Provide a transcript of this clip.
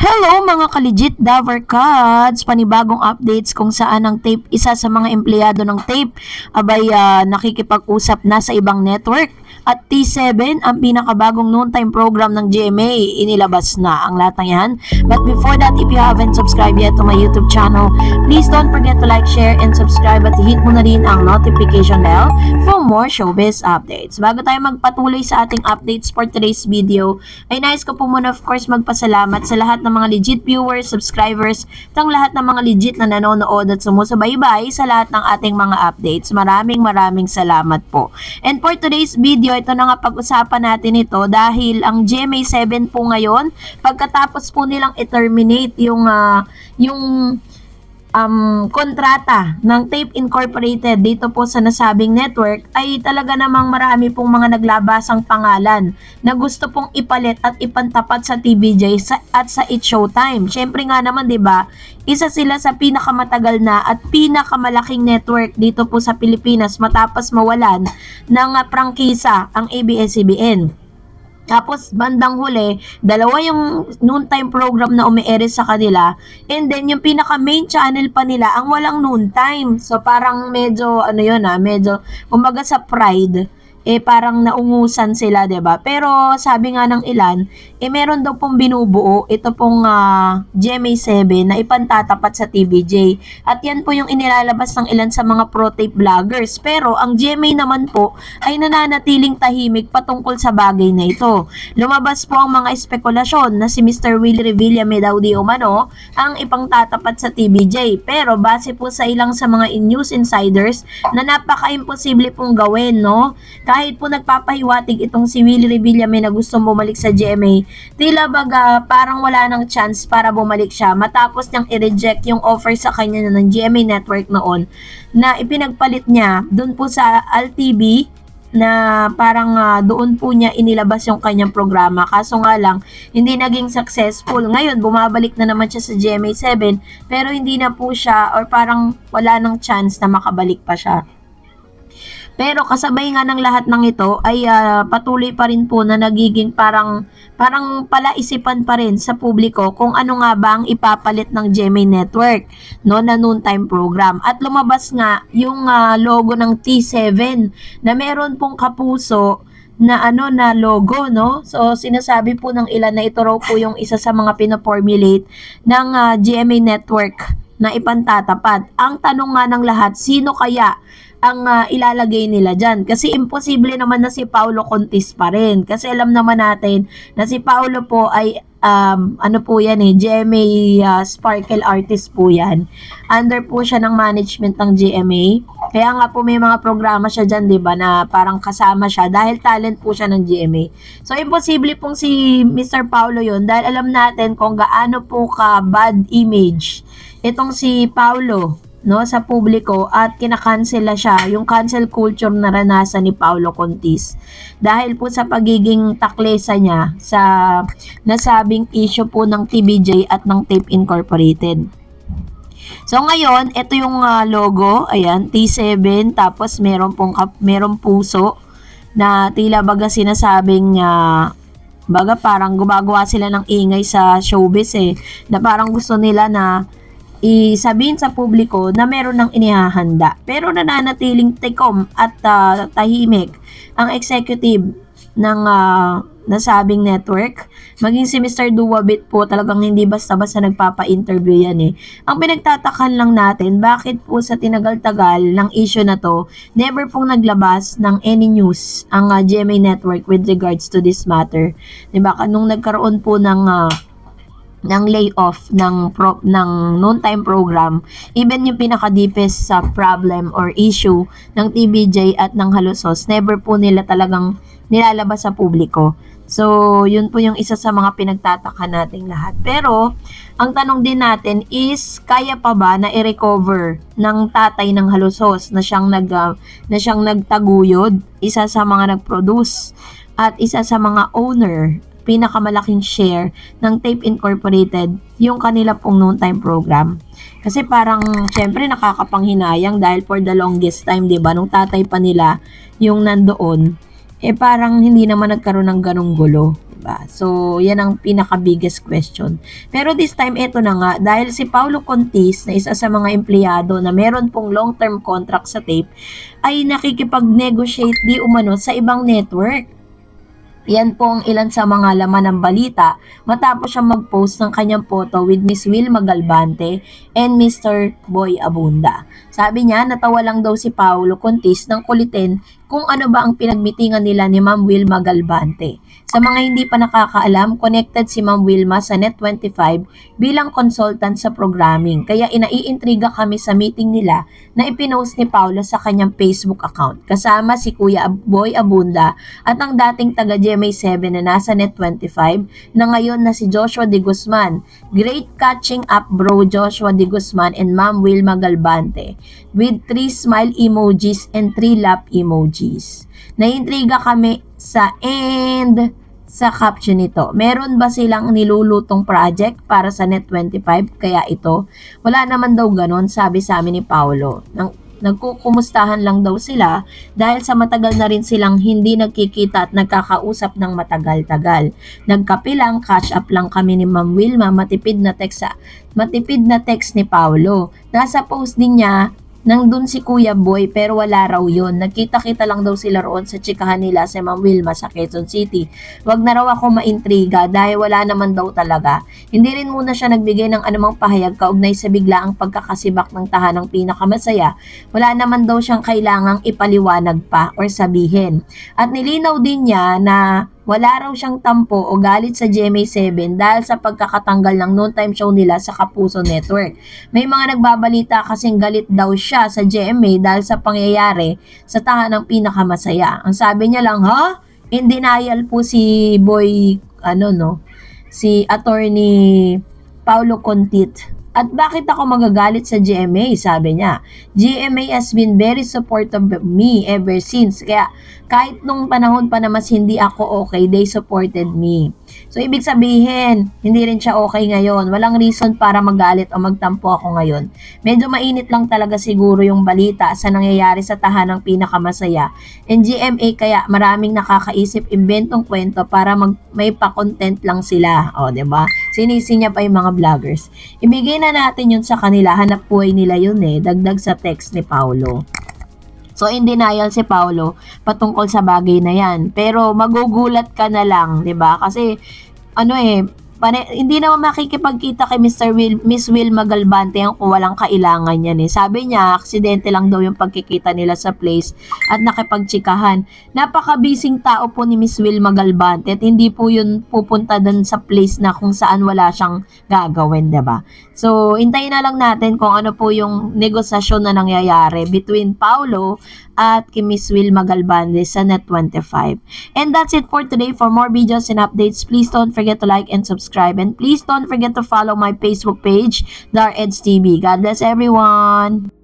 Hello mga ka-legit Davercads! Panibagong updates kung saan ang tape, isa sa mga empleyado ng tape, nakikipag-usap na sa ibang network. At T7, ang pinakabagong noontime program ng GMA, inilabas na ang lahat ng yan. But before that, if you haven't subscribed yet to my YouTube channel, please don't forget to like, share, and subscribe at hit mo na rin ang notification bell for more showbiz updates. Bago tayo magpatuloy sa ating updates for today's video, ay nais ko po muna of course magpasalamat sa lahat ng mga legit viewers, subscribers, tang lahat ng mga legit na nanonood at sumusubaybay sa lahat ng ating mga updates. Maraming salamat po. And for today's video, ito na nga pag-usapan natin ito dahil ang GMA 7 po ngayon, pagkatapos po nilang i-terminate yung kontrata ng Tape Incorporated dito po sa nasabing network, ay talaga namang marami pong mga naglabasang pangalan na gusto pong ipalit at ipantapat sa TVJ at sa It's Showtime. Syempre nga naman, 'di ba? Isa sila sa pinakamatagal na at pinakamalaking network dito po sa Pilipinas matapos mawalan ng prangkisa ang ABS-CBN. Tapos bandang huli, dalawa yung noontime program na umiere sa kanila, and then yung pinaka main channel pa nila ang walang noontime. So parang medyo medyo umaga sa pride, parang naungusan sila, 'di ba? Pero sabi nga ng ilan, meron daw pong binubuo ito pong GMA 7 na ipantatapat sa TVJ. At yan po yung inilalabas ng ilan sa mga pro-tape vloggers. Pero ang GMA naman po ay nananatiling tahimik patungkol sa bagay na ito. Lumabas po ang mga espekulasyon na si Mr. Willie Revilla may daw di umano ang ipangtatapat sa TVJ. Pero base po sa ilang sa mga news insiders na napaka-imposible pong gawin, no? Kahit po nagpapahiwatig itong si Willie Revilla may na gustong bumalik sa GMA, tila baga parang wala nang chance para bumalik siya matapos niyang i-reject yung offer sa kanya ng GMA Network noon na ipinagpalit niya doon po sa ALTV na parang doon po niya inilabas yung kanyang programa. Kaso nga lang, hindi naging successful. Ngayon, bumabalik na naman siya sa GMA 7 pero hindi na po siya or parang wala nang chance na makabalik pa siya. Pero kasabay nga ng lahat ng ito ay patuloy pa rin po na nagiging parang palaisipan pa rin sa publiko kung ano nga ba ang ipapalit ng GMA Network, no, na noontime program. At lumabas nga yung logo ng T7 na meron pong kapuso na na logo, no? So sinasabi po ng ilan na ito raw po yung isa sa mga pinoformulate ng GMA Network na ipantatapat. Ang tanong nga ng lahat, sino kaya ang ilalagay nila dyan? Kasi imposible naman na si Paulo Contis pa rin. Kasi alam naman natin na si Paulo po ay po yan GMA Sparkle Artist po yan. Under po siya ng management ng GMA. Kaya nga po may mga programa siya dyan, diba, na parang kasama siya dahil talent po siya ng GMA. So imposible pong si Mr. Paulo yun dahil alam natin kung gaano po ka bad image itong si Paulo, no, sa publiko, at kinakansela siya, yung cancel culture na naranasan ni Paulo Contis dahil po sa pagiging taklesa niya sa nasabing issue po ng TVJ at ng Tape Incorporated. So ngayon, ito yung logo, ayan, T7, tapos merong puso na tila baga sinasabing baga parang gumagawa sila ng ingay sa showbiz na parang gusto nila na isabihin sa publiko na meron ng inihahanda. Pero nananatiling tikom at tahimik ang executive ng nasabing network. Maging si Mr. Duwabit po talagang hindi basta-basta nagpapa-interview yan Ang pinagtatakan lang natin, bakit po sa tinagal-tagal ng issue na to, never pong naglabas ng any news ang GMA Network with regards to this matter. Diba? Nung nagkaroon po ng layoff ng noontime program, even yung pinaka-deepest sa problem or issue ng TVJ at ng Halusos, never po nila talagang nilalabas sa publiko. So, yun po yung isa sa mga pinagtataka nating lahat. Pero, ang tanong din natin is, kaya pa ba na i-recover ng tatay ng Halusos na siyang nagtaguyod, isa sa mga nag-produce at isa sa mga owner, pinakamalaking share ng Tape Incorporated, yung kanila pong noontime program. Kasi parang, syempre nakakapanghinayang dahil for the longest time, diba, nung tatay pa nila yung nandoon, parang hindi naman nagkaroon ng ganong gulo. 'Diba? So, yan ang pinaka-biggest question. Pero this time, eto na nga, dahil si Paulo Contis, na isa sa mga empleyado na meron pong long-term contract sa tape, ay nakikipag-negotiate di umano sa ibang network. Yan po ang ilan sa mga laman ng balita matapos siya mag-post ng kanyang photo with Miss Wilma Galvante and Mr. Boy Abunda. Sabi niya, natawa lang daw si Paulo Contis ng kulitin kung ano ba ang pinagmitingan nila ni Ma'am Wilma Galvante. Sa mga hindi pa nakakaalam, connected si Ma'am Wilma sa Net25 bilang consultant sa programming. Kaya inaiintriga kami sa meeting nila na ipinost ni Paulo sa kanyang Facebook account. Kasama si Kuya Boy Abunda at ang dating taga GMA7 na nasa Net25 na ngayon na si Joshua De Guzman. Great catching up bro Joshua De Guzman and Ma'am Wilma Galvante with 3 smile emojis and 3 laugh emojis. Naiintriga kami sa end sa caption nito. Meron ba silang nilulutong project para sa Net25 kaya ito? Wala naman daw ganon, sabi sa amin ni Paulo. Nagkukumustahan lang daw sila dahil sa matagal na rin silang hindi nagkikita at nagkakausap ng matagal-tagal. Nagkape lang, catch up lang kami ni Ma'am Wilma, matipid na text ni Paulo. Nasa post din niya nandun si Kuya Boy pero wala raw yun. Nagkita-kita lang daw sila roon sa chikahan nila si Ma'am Wilma sa Quezon City. Wag na raw ako maintriga dahil wala naman daw talaga. Hindi rin muna siya nagbigay ng anumang pahayag kaugnay sa biglaang pagkakasibak ng tahanang pinakamasaya. Wala naman daw siyang kailangang ipaliwanag pa or sabihin. At nilinaw din niya na wala raw siyang tampo o galit sa GMA7 dahil sa pagkakatanggal ng noon time show nila sa Kapuso Network. May mga nagbabalita kasing galit daw siya sa GMA dahil sa pangyayari sa tahanang pinakamasaya. Ang sabi niya lang, in denial po si si attorney Paulo Contit. At bakit ako magagalit sa GMA? Sabi niya, GMA has been very supportive of me ever since. Kaya kahit nung panahon pa na mas hindi ako okay, they supported me. So, ibig sabihin, hindi rin siya okay ngayon. Walang reason para magalit o magtampo ako ngayon. Medyo mainit lang talaga siguro yung balita sa nangyayari sa tahanang pinakamasaya. And GMA kaya maraming nakakaisip inventong kwento para may pa-content lang sila. O, diba? Sinisi niya pa yung mga vloggers. Ibigay na natin yun sa kanila. Hanap buhay nila yun dagdag sa text ni Paulo. So, in denial si Paulo patungkol sa bagay na yan. Pero, magugulat ka na lang, 'di ba? Kasi, hindi naman makikipagkita kay Miss Wilma Galvante ang kung walang kailangan yan Sabi niya, aksidente lang daw yung pagkikita nila sa place at nakipagtsikahan. Napaka-busing tao po ni Miss Wilma Galvante at hindi po yun pupunta dun sa place na kung saan wala siyang gagawin, diba? So, hintayin na lang natin kung ano po yung negosasyon na nangyayari between Paulo at kay Miss Wilma Galvante sa Net25. And that's it for today. For more videos and updates, please don't forget to like and subscribe. And please don't forget to follow my Facebook page, DarEdsTV. God bless everyone!